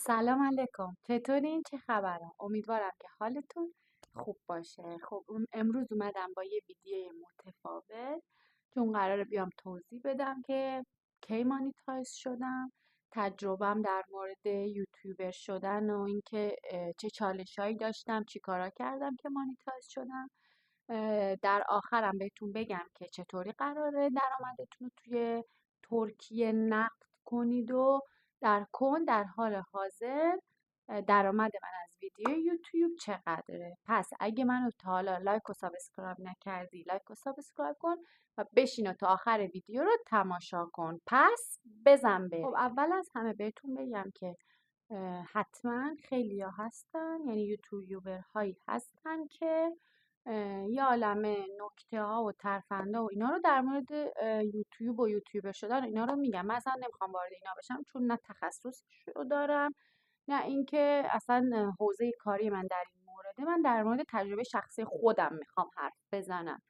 سلام علیکم، چطورین؟ چه خبرم؟ امیدوارم که حالتون خوب باشه. خب امروز اومدم با یه ویدیو متفاوت چون قراره بیام توضیح بدم که کی مانیتایز شدم، تجربم در مورد یوتیوبر شدن و اینکه چه چالشایی داشتم، چی کارا کردم که مانیتایز شدم. در آخرم بهتون بگم که چطوری قراره درآمدتون رو توی ترکیه نقد کنید و در کل در حال حاضر درآمد من از ویدیو یوتیوب چقدره. پس اگه منو تا حالا لایک و سابسکرایب نکردی لایک و سابسکرایب کن و بشین و تا آخر ویدیو رو تماشا کن. پس بزن بریم. خب اول از همه بهتون بگم که حتما خیلیا هستن، یعنی یوتیوبر هایی هستن که یه عالمه نکته ها و ترفنده و اینا رو در مورد یوتیوب و یوتیوبر شدن و اینا رو میگم. من اصلا نمیخوام وارد اینا بشم چون نه تخصصش رو دارم نه اینکه اصلا حوزه کاری من در این مورده. من در مورد تجربه شخصی خودم میخوام حرف بزنم.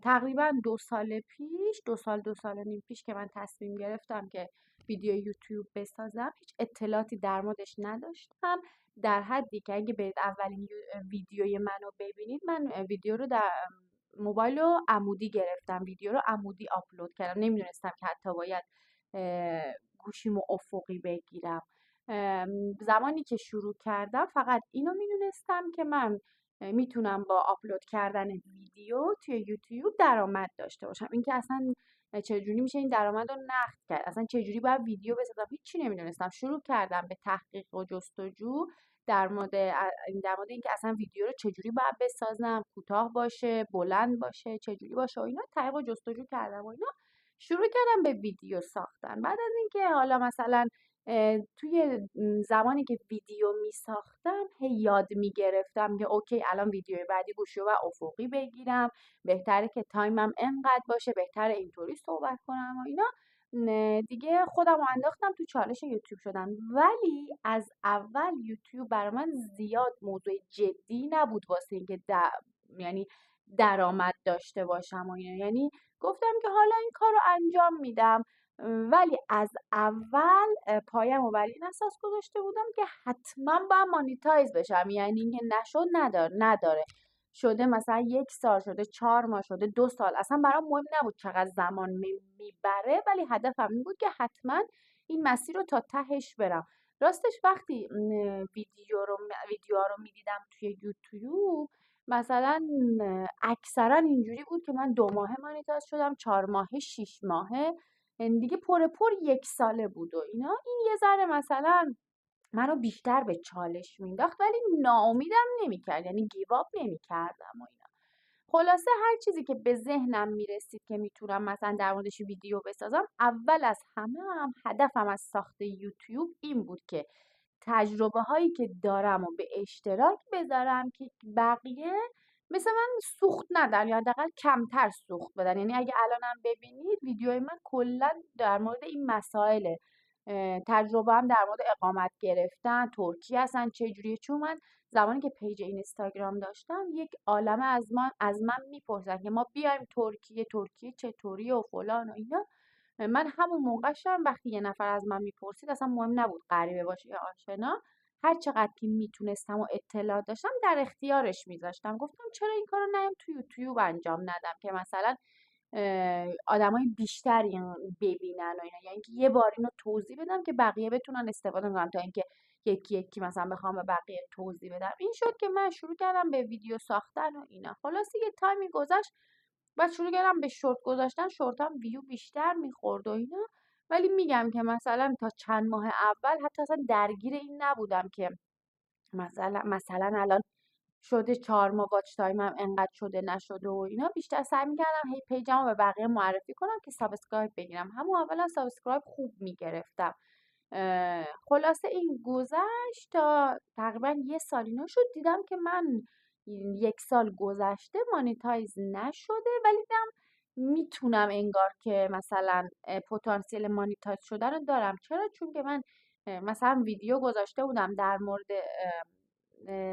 تقریبا 2 سال پیش، 2 سال 2 سال و نیم پیش که من تصمیم گرفتم که ویدیو یوتیوب بسازم، هیچ اطلاعاتی در موردش نداشتم، در حدی که اگه برید اولین ویدیوی منو ببینید، من ویدیو رو در موبایل رو عمودی گرفتم، ویدیو رو عمودی آپلود کردم، نمیدونستم که حتی باید گوشیمو افقی بگیرم. زمانی که شروع کردم فقط اینو میدونستم که من میتونم با آپلود کردن ویدیو توی یوتیوب درآمد داشته باشم. اینکه اصلا چجوری میشه این درآمد رو نقد کرد، اصلا چجوری باید ویدیو بسازم، هیچی نمیدونستم. شروع کردم به تحقیق و جستجو در مورد اینکه اصلا ویدیو رو چجوری باید بسازم، کوتاه باشه، بلند باشه، چجوری باشه و اینا. تحقیق و جستجو کردم و اینا شروع کردم به ویدیو ساختن. بعد از اینکه حالا مثلا توی زمانی که ویدیو می ساختم هی یاد می گرفتم که اوکی الان ویدیو بعدی گوشی رو افقی بگیرم، بهتره که تایمم انقدر باشه، بهتره اینطوری صحبت کنم و اینا. دیگه خودم رو انداختم تو چالش یوتیوب شدن. ولی از اول یوتیوب برای من زیاد موضوع جدی نبود واسه اینکه یعنی درآمد داشته باشم و اینا. یعنی گفتم که حالا این کار رو انجام میدم، ولی از اول پایم رو بر این اساس گذاشته بودم که حتما باید مانیتایز بشم. یعنی اینکه نشد نداره، شده مثلا 1 سال، شده 4 ماه، شده 2 سال، اصلا برام مهم نبود چقدر زمان میبره، ولی هدفم این بود که حتما این مسیر رو تا تهش برم. راستش وقتی ویدیوها رو میدیدم توی یوتیوب، مثلا اکثرا اینجوری بود که من 2 ماهه مانیتایز شدم، 4 ماهه، 6 ماهه، دیگه پر 1 ساله بود و اینا. این یه ذره مثلا منو بیشتر به چالش مینداخت، ولی ناامیدم نمیکرد، یعنی گیواب نمیکردم و اینا. خلاصه هر چیزی که به ذهنم میرسید که میتونم مثلا در موردش ویدیو بسازم، اول از همه هدفم از ساخت یوتیوب این بود که تجربه هایی که دارم و به اشتراک بذارم که بقیه مثل من سوخت ندن یا حداقل کمتر سوخت بدن. یعنی اگه الانم ببینید ویدیوهای من کلا در مورد این مسائله. تجربه هم در مورد اقامت گرفتن ترکیه اصلا چجوریه، چون من زمانی که پیج اینستاگرام داشتم یک عالمه از من میپرسن که ما بیایم ترکیه چطوری و فلان و اینا. من همون موقعشم وقتی یه نفر از من میپرسید اصلا مهم نبود غریبه باشه یا آشنا، هر چقدر که میتونستم و اطلاع داشتم در اختیارش میذاشتم. گفتم چرا این کارو نیم تو یوتیوب انجام ندم که مثلا آدمای بیشتری ببینن و اینا. یعنی که یه بار اینو توضیح بدم که بقیه بتونن استفاده کنن، تا اینکه یکی یکی مثلا بخوام به بقیه توضیح بدم. این شد که من شروع کردم به ویدیو ساختن و اینا. خلاصه یه تایمی گذشت، بعد شروع کردم به شورت گذاشتن، شورتام ویو بیشتر میخورد و اینا. ولی میگم که مثلا تا چند ماه اول حتی اصلا درگیر این نبودم که مثلا الان شده 4 ماه واچ تایمم انقدر شده نشده و اینا. بیشتر سعی میکردم هی پیجمو به بقیه معرفی کنم که سابسکرایب بگیرم. همون اولا سابسکرایب خوب میگرفتم. خلاصه این گذشت تا تقریبا 1 سال اینا شد، دیدم که من 1 سال گذشته مانیتایز نشده، ولی دیدم میتونم انگار که مثلا پتانسیل مانیتایز شدن رو دارم. چرا؟ چون که من مثلا ویدیو گذاشته بودم در مورد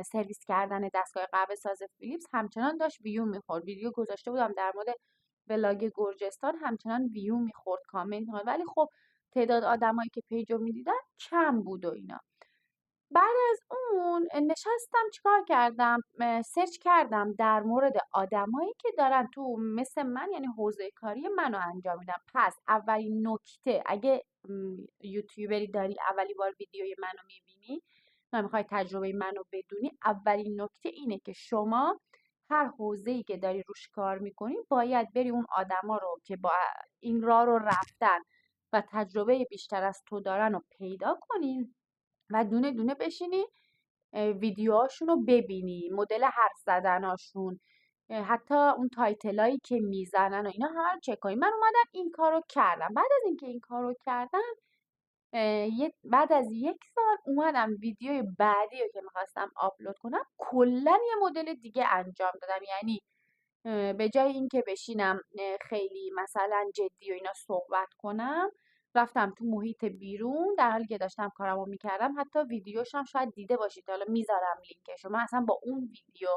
سرویس کردن دستگاه قهوه ساز فیلیپس، همچنان داشت ویو میخورد. ویدیو گذاشته بودم در مورد بلاگ گرجستان، همچنان ویو میخورد، کامنت میخورد، ولی خب تعداد آدمایی که پیجو میدیدن کم بود و اینا. بعد از اون نشستم چیکار کردم، سرچ کردم در مورد آدمایی که دارن تو مثل من، یعنی حوزه کاری منو انجام میدن. پس اولین نکته، اگه یوتیوبری داری اولی بار ویدیوی منو میبینی و میخوای تجربه منو بدونی، اولین نکته اینه که شما هر حوزه‌ای که داری روش کار میکنی باید بری اون آدما رو که با این راه رو رفتن و تجربه بیشتر از تو دارن رو پیدا کنی و دونه دونه بشینی ویدیوهاشون رو ببینی، مدل حرف زدناشون، حتی اون تایتلایی که میزنن و اینا همه رو چک کنی. من اومدم این کارو کردم. بعد از اینکه این کارو کردم بعد از 1 سال اومدم ویدیوی بعدی رو که میخواستم آپلود کنم کلا یه مدل دیگه انجام دادم. یعنی به جای اینکه بشینم خیلی مثلا جدی و اینا صحبت کنم، رفتم تو محیط بیرون در حالی که داشتم کارمو میکردم. حتی ویدیوش هم شاید دیده باشید، حالا میذارم لینکشو. من اصلا با اون ویدیو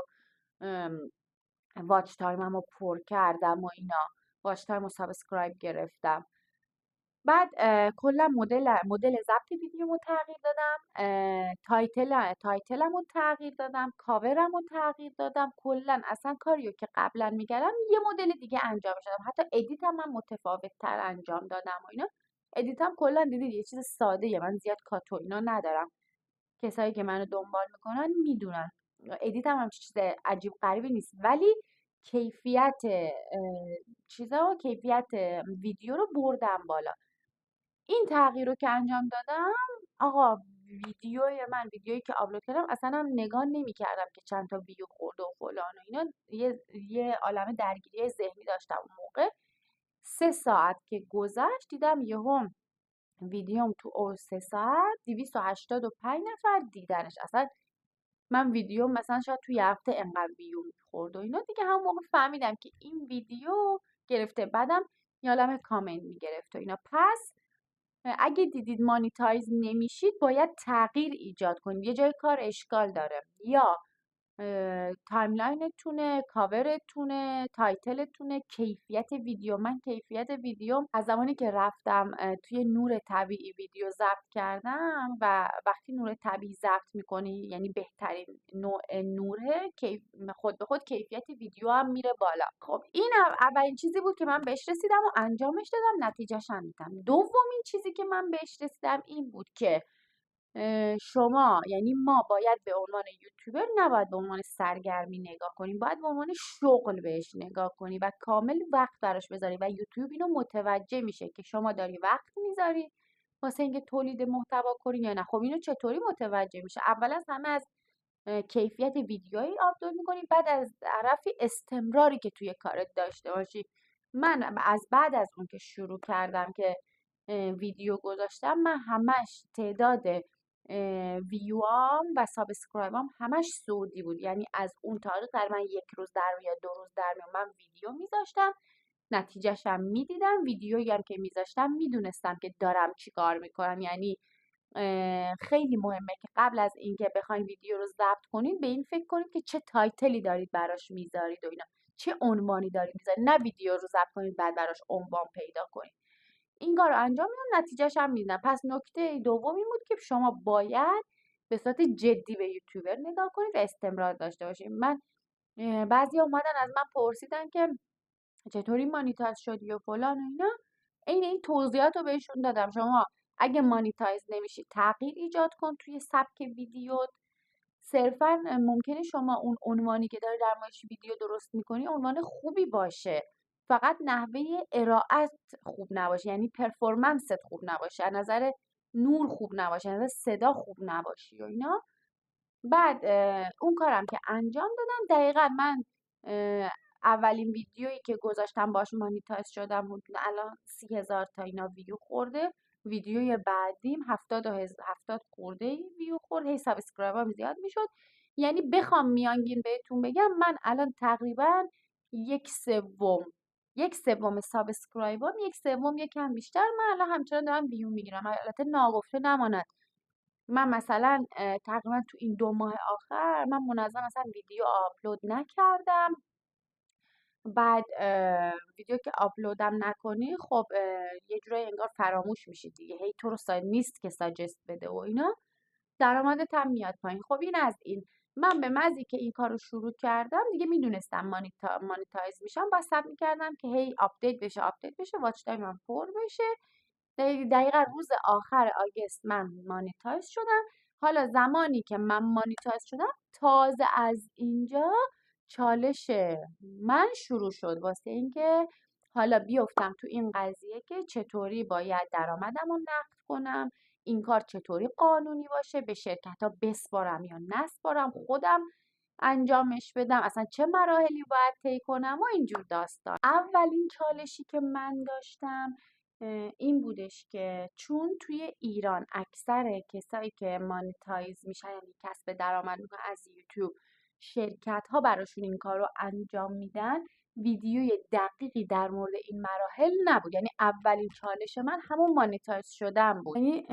واچ تایممو پر کردم و اینا، واچ تایم و سابسکرایب گرفتم. بعد کلا مدل ضبط ویدیومو تغییر دادم، تایتلمو تغییر دادم، کاورمو تغییر دادم. کلا اصلا کاریو که قبلا میکردم یه مدل دیگه انجامش دادم. حتی ادیتم من متفاوت تر انجام دادم و اینا. ادیتم کلا دیدید یه چیز ساده، من زیاد کات و اینا ندارم. کسایی که منو دنبال میکنن میدونن ادیتم هم چیز عجیب غریبی نیست، ولی کیفیت چیزا و کیفیت ویدیو رو بردم بالا. این تغییر رو که انجام دادم، آقا ویدیویی که آپلود کردم اصلا هم نگاه نمی‌کردم که چند تا ویو خورده و فلان و اینا. یه عالمه درگیری ذهنی داشتم اون موقع. 3 ساعت که گذشت دیدم یهو ویدیوم تو اون 3 ساعت 285 نفر دیدنش. اصلا من ویدیوم مثلا شاید توی هفته انقدر ویو میخورد و اینا دیگه. همون موقع فهمیدم که این ویدیو گرفته. بعدم یه عالمه کامنت میگرفت و اینا. پس اگه دیدید مانیتایز نمیشید باید تغییر ایجاد کنید. یه جای کار اشکال داره، یا تایملاینتونه، کاورتونه، تایتلتونه، کیفیت ویدیو. من کیفیت ویدیو از زمانی که رفتم توی نور طبیعی ویدیو ضبط کردم، و وقتی نور طبیعی ضبط میکنی یعنی بهترین نوع نوره، خود به خود کیفیت ویدیو هم میره بالا. خب این اولین چیزی بود که من بهش رسیدم و انجامش دادم، نتیجهش هم دیدم. دومین چیزی که من بهش رسیدم این بود که شما، یعنی ما باید به عنوان یوتیوبر نباید به عنوان سرگرمی نگاه کنیم، باید به عنوان شغل بهش نگاه کنی و کامل وقت براش بذاری و یوتیوب اینو متوجه میشه که شما داری وقت میذاری واسه اینکه تولید محتوا کنی یا نه. خب اینو چطوری متوجه میشه؟ اول از همه از کیفیت ویدیویی آپلود میکنی، بعد از طرفی استمراری که توی کارت داشته باشی. من از بعد از اون که شروع کردم که ویدیو گذاشتم، من همش تعداد ویوام و سابسکرایبام همش سعودی بود. یعنی از اون تاریخ در من 1 روز در یا 2 روز در میون من ویدیو میذاشتم، نتیجهشم میدیدم. ویدیویی هم که میذاشتم میدونستم که دارم چی کار میکنم. یعنی خیلی مهمه که قبل از اینکه بخواید ویدیو رو ضبط کنید به این فکر کنید که چه تایتلی دارید براش میذارید و اینا، چه عنوانی دارید میذارید. نه ویدیو رو ضبط کنید بعد براش عنوان پیدا کنید. این کار رو انجام میدم، نتیجهش هم میدم. پس نکته دوم این بود که شما باید به صورت جدی به یوتیوبر نگاه کنید و استمرار داشته باشید. من بعضی اومدن از من پرسیدن که چطوری مانیتایز شدی و فلان و اینا. این توضیحات رو بهشون دادم. شما اگه مانیتایز نمیشی تغییر ایجاد کن توی سبک ویدیوت. صرفا ممکنه شما اون عنوانی که داری در موردش ویدیو درست میکنی عنوان خوبی باشه، فقط نحوه ارائت خوب نباشه، یعنی پرفورمنست خوب نباشه، از نظر نور خوب نباشه، از نظر صدا خوب نباشی و اینا. بعد اون کارم که انجام دادم، دقیقا من اولین ویدیویی که گذاشتم باش مانیتایز شدم بود، الان 30,000 تا اینا ویو خورده. ویدیوی بعدیم 70 خورده ویو خورد، هی سابسکرایبرم زیاد میشد. یعنی بخوام میانگین بهتون بگم، من الان تقریبا 1/3 سابسکرایبرم، 1/3 یکم بیشتر، من الان همچنان دارم ویو میگیرم. البته ناگفته نماند، من مثلا تقریبا تو این 2 ماه آخر من منظم مثلا ویدیو آپلود نکردم. بعد ویدیو که آپلودم نکنی خب یه جورایی انگار فراموش میشی دیگه، هی تو رو نیست که ساجست بده و اینا. درآمدت هم میاد پایین. خب این از این. من به محضی که این کار رو شروع کردم دیگه میدونستم مانیتایز میشم، با صبر میکردم که هی آپدیت بشه، واچ تایم من پر بشه. دقیقا روز آخر آگست من مانیتایز شدم. حالا زمانی که من مانیتایز شدم تازه از اینجا چالش من شروع شد، واسه اینکه حالا بیفتم تو این قضیه که چطوری باید درآمدم رو نقد کنم، این کار چطوری قانونی باشه، به شرکت ها بسپارم یا نسپارم، خودم انجامش بدم، اصلا چه مراحلی باید طی کنم و اینجور داستان. اولین چالشی که من داشتم این بودش که چون توی ایران اکثر کسایی که مانیتایز میشن، یعنی کسب درآمد میکنن از یوتیوب، شرکت ها براشون این کار رو انجام میدن، ویدیوی دقیقی در مورد این مراحل نبود. یعنی اولین چالش من همون مانیتایز شدن بود. یعنی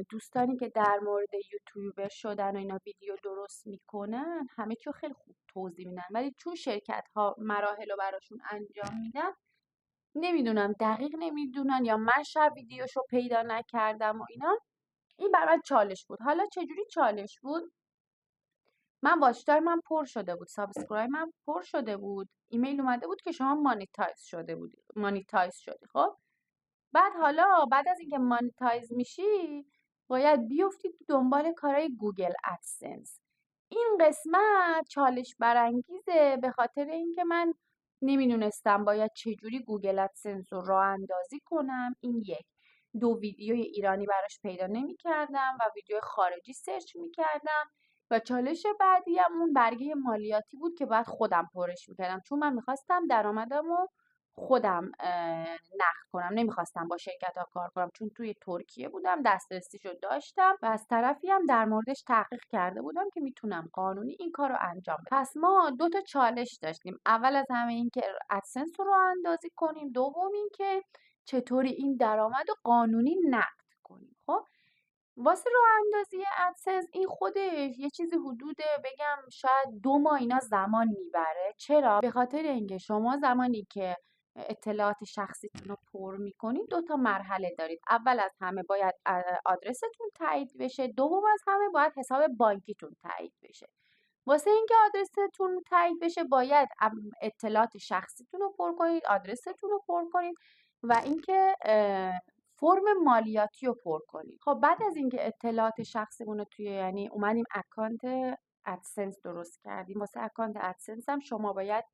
دوستانی که در مورد یوتیوبر شدن و اینا ویدیو درست میکنن همه چیو خیلی خوب توضیح میدن، ولی چون شرکت ها مراحل رو براشون انجام میدن نمیدونم، دقیق نمیدونن یا من شاید ویدیوشو پیدا نکردم و اینا. این برای من چالش بود. حالا چجوری چالش بود؟ من واچ تایمم پر شده بود، سابسکرایبم پر شده بود، ایمیل اومده بود که شما مانیتایز شدی. خب بعد از اینکه مانیتایز میشی باید بیفتی تو دنبال کارهای گوگل ادسنس. این قسمت چالش برانگیزه به خاطر اینکه من نمیدونستم باید چجوری گوگل ادسنس رو راه اندازی کنم. این یک. دو، ویدیوی ایرانی براش پیدا نمیکردم و ویدیو خارجی سرچ میکردم. و چالش بعدی هم اون برگه مالیاتی بود که باید خودم پرش میکردم، چون من میخواستم درآمدم رو خودم نقد کنم، نمیخواستم با شرکت ها کار کنم، چون توی ترکیه بودم، دسترسیشو داشتم و از طرفی هم در موردش تحقیق کرده بودم که میتونم قانونی این کار رو انجام بدم. پس ما دو تا چالش داشتیم. اول از همه این که ادسنس رو راه اندازی کنیم، دوم این که چطوری این درآمد رو قانونی نقد کنیم. خب واسه راه اندازی ادسنس این خودش یه چیزی حدود بگم شاید 2 ماه اینا زمان میبره. چرا؟ به خاطر اینکه شما زمانی که اطلاعات شخصیتون رو پر میکنید 2 تا مرحله دارید. اول از همه باید آدرستون تایید بشه، دوم از همه باید حساب بانکیتون تایید بشه. واسه اینکه آدرستون تایید بشه باید اطلاعات شخصیتون رو پر کنید، آدرستون رو پر کنید و اینکه فرم مالیاتی رو پر کنید. خب بعد از اینکه اطلاعات شخصیمون رو یعنی اومدیم اکانت ادسنس درست کردیم، واسه اکانت ادسنس هم شما باید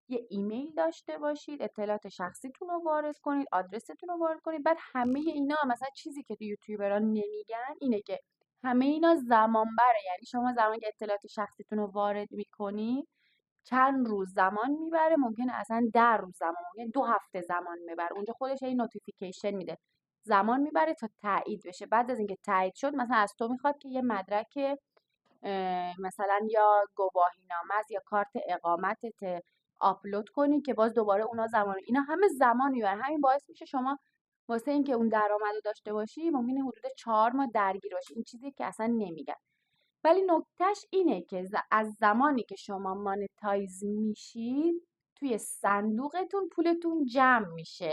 یه ایمیل داشته باشید، اطلاعات شخصیتون رو وارد کنید، آدرستون رو وارد کنید. بعد همه اینا مثلا چیزی که تو یوتیوبران نمیگن اینه که همه اینا زمان بره. یعنی شما زمانی که اطلاعات شخصیتون رو وارد میکنید چند روز زمان میبره، ممکنه اصلا 10 روز زمان، ممکنه 2 هفته زمان میبره. اونجا خودش این نوتیفیکیشن میده، زمان میبره تا تایید بشه. بعد از اینکه تایید شد مثلا از تو میخواد که یه مدرک مثلا یا گواهینامه یا کارت اقامتت آپلود کنی که باز دوباره اونا اینا همه زمان میبره. همین باعث میشه شما واسه اینکه اون درآمد رو داشته باشی ممکنه حدود 4 ماه درگیر باشی. این چیزی که اصلا نمیگن. ولی نکتهش اینه که از زمانی که شما مانیتایز میشید توی صندوقتون پولتون جمع میشه.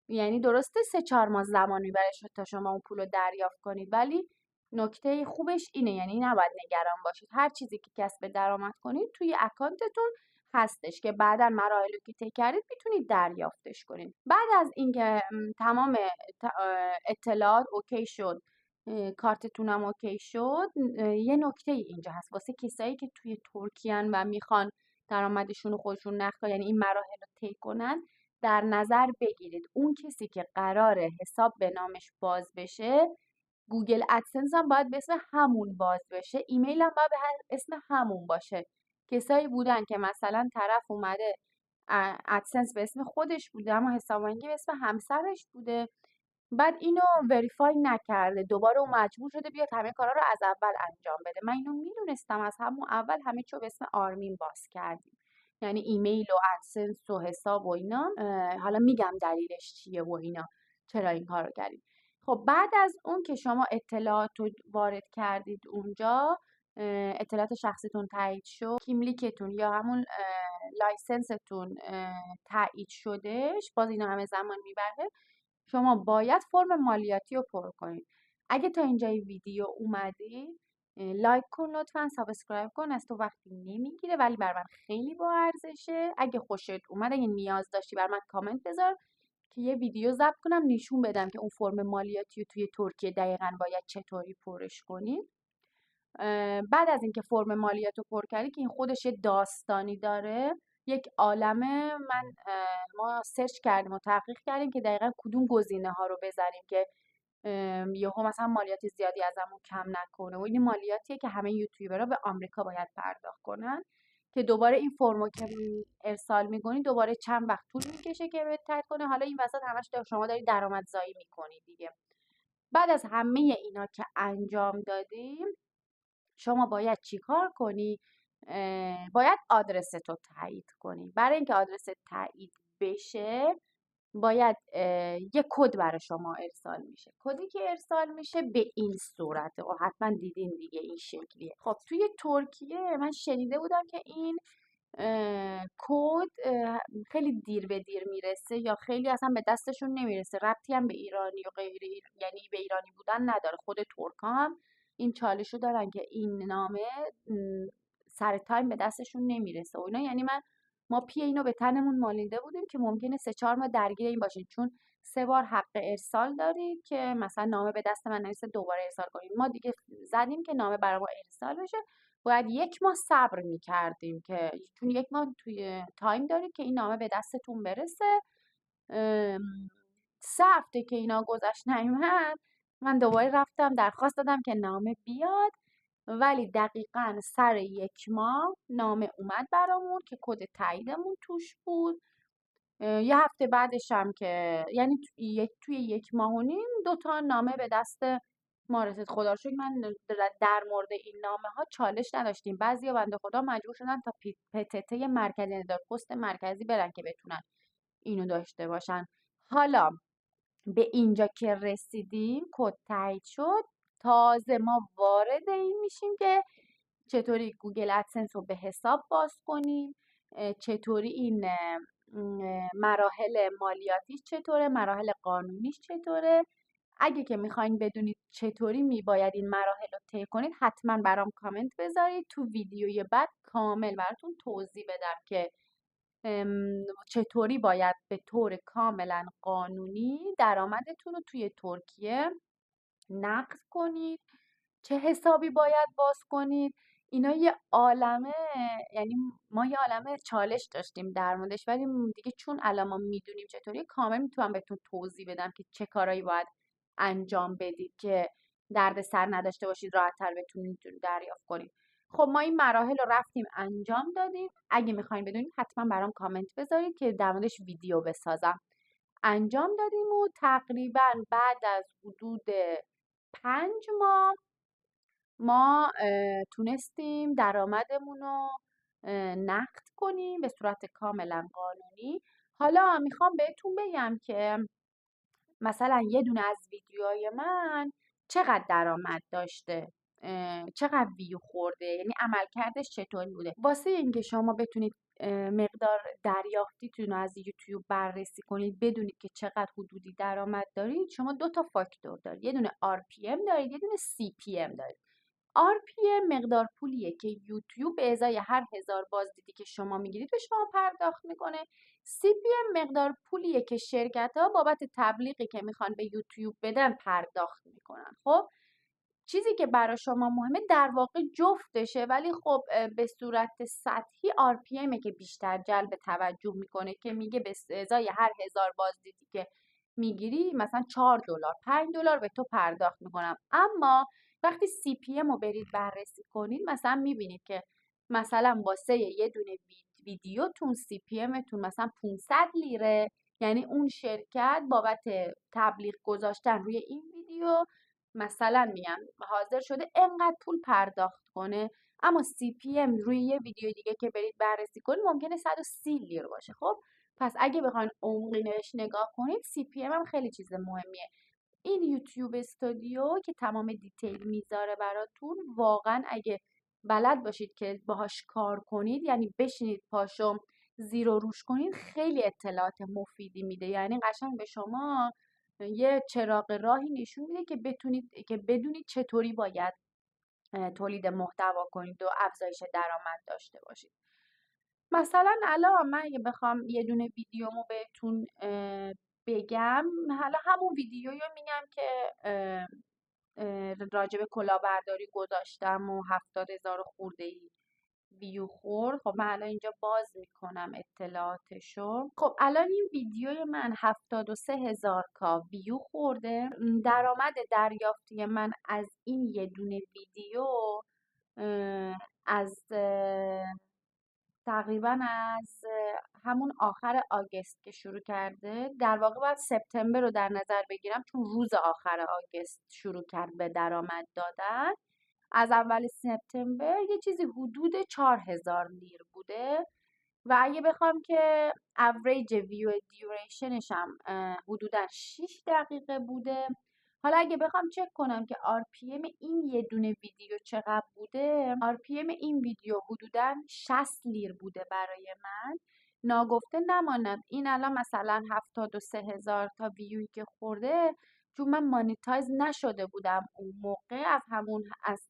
یعنی درسته 3-4 ماه زمان میبره تا شما اون پول رو دریافت کنید، ولی نکته خوبش اینه، یعنی نباید نگران باشید. هر چیزی که کسب درآمد کنید توی اکانتتون هستش که بعدا مراحل رو که طی کردید میتونید دریافتش کنید. بعد از اینکه تمام اطلاعات اوکی شد، کارتتون هم اوکی شد، یه نکته اینجا هست واسه کسایی که توی ترکیان و میخوان درآمدشون رو خودشون نقد، یعنی این مراحل رو طی کنن، در نظر بگیرید اون کسی که قراره حساب به نامش باز بشه، گوگل ادسنس هم باید به اسم همون باز بشه، ایمیل هم باید به اسم همون باشه. کسایی بودن که مثلا طرف اومده ادسنس به اسم خودش بوده اما حساب بانکی به اسم همسرش بوده، بعد اینو وریفای نکرده، دوباره اون مجبور شده بیاد همه کارا رو از اول انجام بده. من اینو میدونستم، از همون اول همه چیو به اسم آرمین باز کردیم، یعنی ایمیل و ادسنس و حساب و اینا. حالا میگم دلیلش چیه و اینا، چرا این کارو کردیم. خب بعد از اون که شما اطلاعات رو وارد کردید اونجا، اطلاعات شخصیتون تایید شد، کیملیکتون یا همون لایسنستون تایید شدش، باز اینا همه زمان میبره. شما باید فرم مالیاتی رو پر کنید. اگه تا اینجای ویدیو اومدی لایک کن لطفا، سابسکرایب کن، از تو وقتی نمیگیره ولی بر من خیلی با ارزشه. اگه خوشت اومد، اگه نیاز داشتی بر من کامنت بذار که یه ویدیو ضبط کنم نشون بدم که اون فرم مالیاتی رو توی ترکیه دقیقا باید چطوری پرش کنی. بعد از اینکه فرم مالیات رو پر کردی که این خودش یه داستانی داره، یک عالمه، ما سرچ کردیم و تحقیق کردیم که دقیقا کدوم گزینه ها رو بزنیم که یهو مثلا مالیات زیادی ازمون کم نکنه. و این مالیاتیه که همه یوتیوبرها به آمریکا باید پرداخت کنن که دوباره این فرمو که ارسال میکنی دوباره چند وقت طول میکشه که بهت تایید کنه. حالا این وسط همش شما داری درآمدزایی میکنی دیگه. بعد از همه اینا که انجام دادیم، شما باید چیکار کنی؟ باید آدرس تو تایید کنی. برای اینکه آدرس تایید بشه باید یه کد برای شما ارسال میشه. کدی که ارسال میشه به این صورته و حتما دیدین دیگه، این شکلیه. خب توی ترکیه من شنیده بودم که این کد خیلی دیر به دیر میرسه یا خیلی اصلا به دستشون نمیرسه، ربطی هم به ایرانی و غیر یعنی به ایرانی بودن نداره. خود ترکا هم این چالش رو دارن که این نامه سر تایم به دستشون نمیرسه و اینا. یعنی ما پی اینو به تنمون مالیده بودیم که ممکنه 3-4 ماه درگیر این باشید، چون 3 بار حق ارسال دارید که مثلا نامه به دست من نرسه دوباره ارسال کنید. ما دیگه زدیم که نامه برای ما ارسال بشه، باید 1 ماه صبر میکردیم که چون 1 ماه توی تایم دارید که این نامه به دستتون برسه. 3 هفته که اینا گذشت نیومد، من دوباره رفتم درخواست دادم که نامه بیاد، ولی دقیقا سر 1 ماه نامه اومد برامون که کد تاییدمون توش بود. یه هفته بعدش هم که یعنی توی 1 ماه و نیم 2 تا نامه به دست ما رسید. خدا رو شکر من در مورد این نامه ها چالش نداشتیم. بعضیا بنده خدا مجبور شدن تا PTT مرکزی، یعنی پست مرکزی برن که بتونن اینو داشته باشن. حالا به اینجا که رسیدیم، کد تایید شد، تازه ما وارد این میشیم که چطوری گوگل ادسنس رو به حساب باز کنیم، چطوری این مراحل مالیاتیش چطوره، مراحل قانونیش چطوره. اگه که میخواین بدونید چطوری میباید این مراحل رو طی کنید، حتما برام کامنت بذارید، تو ویدیوی بعد کامل براتون توضیح بدم که چطوری باید به طور کاملا قانونی درآمدتون رو توی ترکیه نقد کنید، چه حسابی باید باز کنید. اینا یه عالمه، یعنی ما یه عالمه چالش داشتیم در موردش، ولی دیگه چون الان ما میدونیم چطوری، کامل میتونم بهتون توضیح بدم که چه کارایی باید انجام بدید که درد سر نداشته باشید، راحت‌تر بتونید دریافت کنید. خب ما این مراحل رو رفتیم انجام دادیم. اگه میخواین بدونید حتما برام کامنت بذارید که در موردش ویدیو بسازم. انجام دادیم و تقریبا بعد از حدود 5 ماه ما تونستیم درآمدمون رو نقد کنیم به صورت کاملا قانونی. حالا میخوام بهتون بگم که مثلا یه دونه از ویدیوهای من چقدر درآمد داشته، چقدر ویو خورده، یعنی عملکردش چطوری بوده. واسه اینکه شما بتونید مقدار دریافتیتون رو از یوتیوب بررسی کنید، بدونید که چقدر حدودی درآمد دارید، شما 2 تا فاکتور دارید. یه دونه RPM دارید، یه دونه CPM دارید. RPM مقدار پولیه که یوتیوب به ازای هر 1000 بازدیدی که شما میگیرید به شما پرداخت میکنه. CPM مقدار پولیه که شرکت ها بابت تبلیغی که میخوان به یوتیوب بدن پرداخت میکنن. خب چیزی که برای شما مهمه در واقع جفتشه، ولی خب به صورت سطحی RPM که بیشتر جلب توجه میکنه که میگه به ازای هر 1000 بازدیدی که میگیری مثلا $4 $5 به تو پرداخت میکنم. اما وقتی CPM رو برید بررسی کنید، مثلا میبینید که مثلا واسه یه دونه ویدیوتون CPMتون مثلا 500 لیره، یعنی اون شرکت بابت تبلیغ گذاشتن روی این ویدیو مثلا میگم حاضر شده انقدر پول پرداخت کنه، اما CPM روی یه ویدیو دیگه که برید بررسی کنید ممکنه 130 لیر باشه. خب پس اگه بخواین عمقی بهش نگاه کنید، CPM هم خیلی چیز مهمیه. این یوتیوب استودیو که تمام دیتیل میذاره براتون، واقعا اگه بلد باشید که باهاش کار کنید، یعنی بشینید پاشو زیر و روش کنید، خیلی اطلاعات مفیدی میده. یعنی قشنگ به شما یه چراغ راهی نشون میده که بتونید که بدونید چطوری باید تولید محتوا کنید و افزایش درآمد داشته باشید. مثلا الان من اگه بخوام یه دونه ویدیومو بهتون بگم، حالا همون ویدیویی میگم که راجع به کلاهبرداری گذاشتم و 70,000 خورده‌ای ویو خورد. خب من الان اینجا باز میکنم اطلاعاتشو. خب الان این ویدیوی من 73,000 کا ویو خورده. درآمد دریافتی من از این یه دونه ویدیو از تقریبا از همون آخر آگست که شروع کرده، در واقع باید سپتامبر رو در نظر بگیرم چون روز آخر آگست شروع کرد به درآمد دادن. از اول سپتامبر یه چیزی حدود 4,000 لیر بوده و اگه بخوام که اوریج ویو دیوریشنش هم حدودا 6 دقیقه بوده. حالا اگه بخوام چک کنم که RPM این یه دونه ویدیو چقدر بوده، RPM این ویدیو حدودا 60 لیر بوده برای من. ناگفته نماند این الان مثلا 73,000 تا ویویی که خورده، چون من مانیتایز نشده بودم اون موقع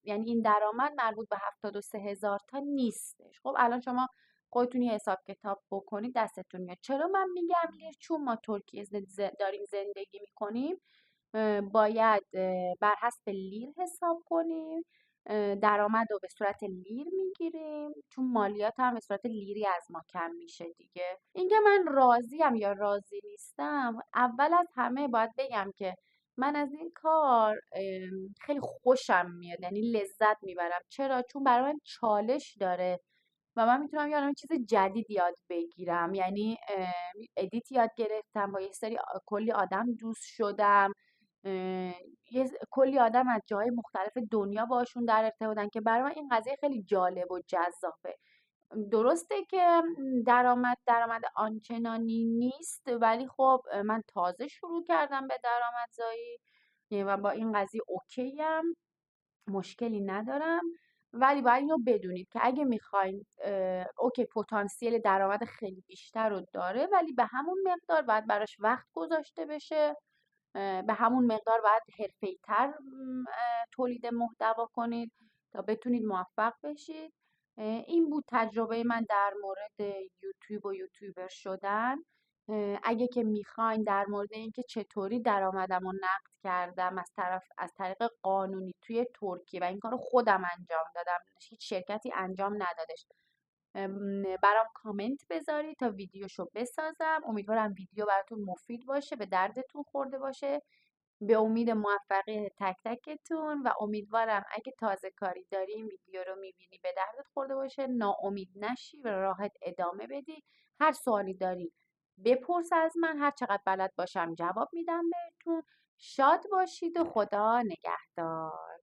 یعنی این درآمد مربوط به 73,000 تا نیستش. خب الان شما خودتون یه حساب کتاب بکنید دستتون میاد. چرا من میگم لیر؟ چون ما ترکیه داریم زندگی میکنیم، باید بر حسب لیر حساب کنیم، درآمد رو به صورت لیر میگیریم، چون مالیات هم به صورت لیری از ما کم میشه دیگه. اینکه من راضیم یا راضی نیستم، اول از همه باید بگم که من از این کار خیلی خوشم میاد، یعنی لذت میبرم. چرا؟ چون برای من چالش داره و من میتونم یه چیز جدید یاد بگیرم. یعنی ادیت یاد گرفتم، با یه سری کلی آدم دوست شدم، کلی آدم از جای مختلف دنیا باشون در ارتباطن که برای من این قضیه خیلی جالب و جذابه. درسته که درآمد آنچنانی نیست، ولی خب من تازه شروع کردم به درآمدزایی و با این قضیه اوکیم، مشکلی ندارم. ولی باید اینو بدونید که اگه میخواین اوکی پتانسیل درآمد خیلی بیشتر رو داره، ولی به همون مقدار باید براش وقت گذاشته بشه، به همون مقدار باید حرفه‌ای‌تر تولید محتوا کنید تا بتونید موفق بشید. این بود تجربه من در مورد یوتیوب و یوتیوبر شدن. اگه که میخواین در مورد اینکه چطوری درآمدم رو نقد کردم از طریق قانونی توی ترکیه و این کار رو خودم انجام دادم، هیچ شرکتی انجام ندادش، برام کامنت بذارید تا ویدیوشو بسازم. امیدوارم ویدیو براتون مفید باشه، به دردتون خورده باشه. به امید موفقیت تک تکتون و امیدوارم اگه تازه کاری داری این ویدیو رو میبینی به دردت خورده باشه، ناامید نشی و راحت ادامه بدی. هر سوالی داری بپرس از من، هر چقدر بلد باشم جواب میدم بهتون. شاد باشید و خدا نگهدار.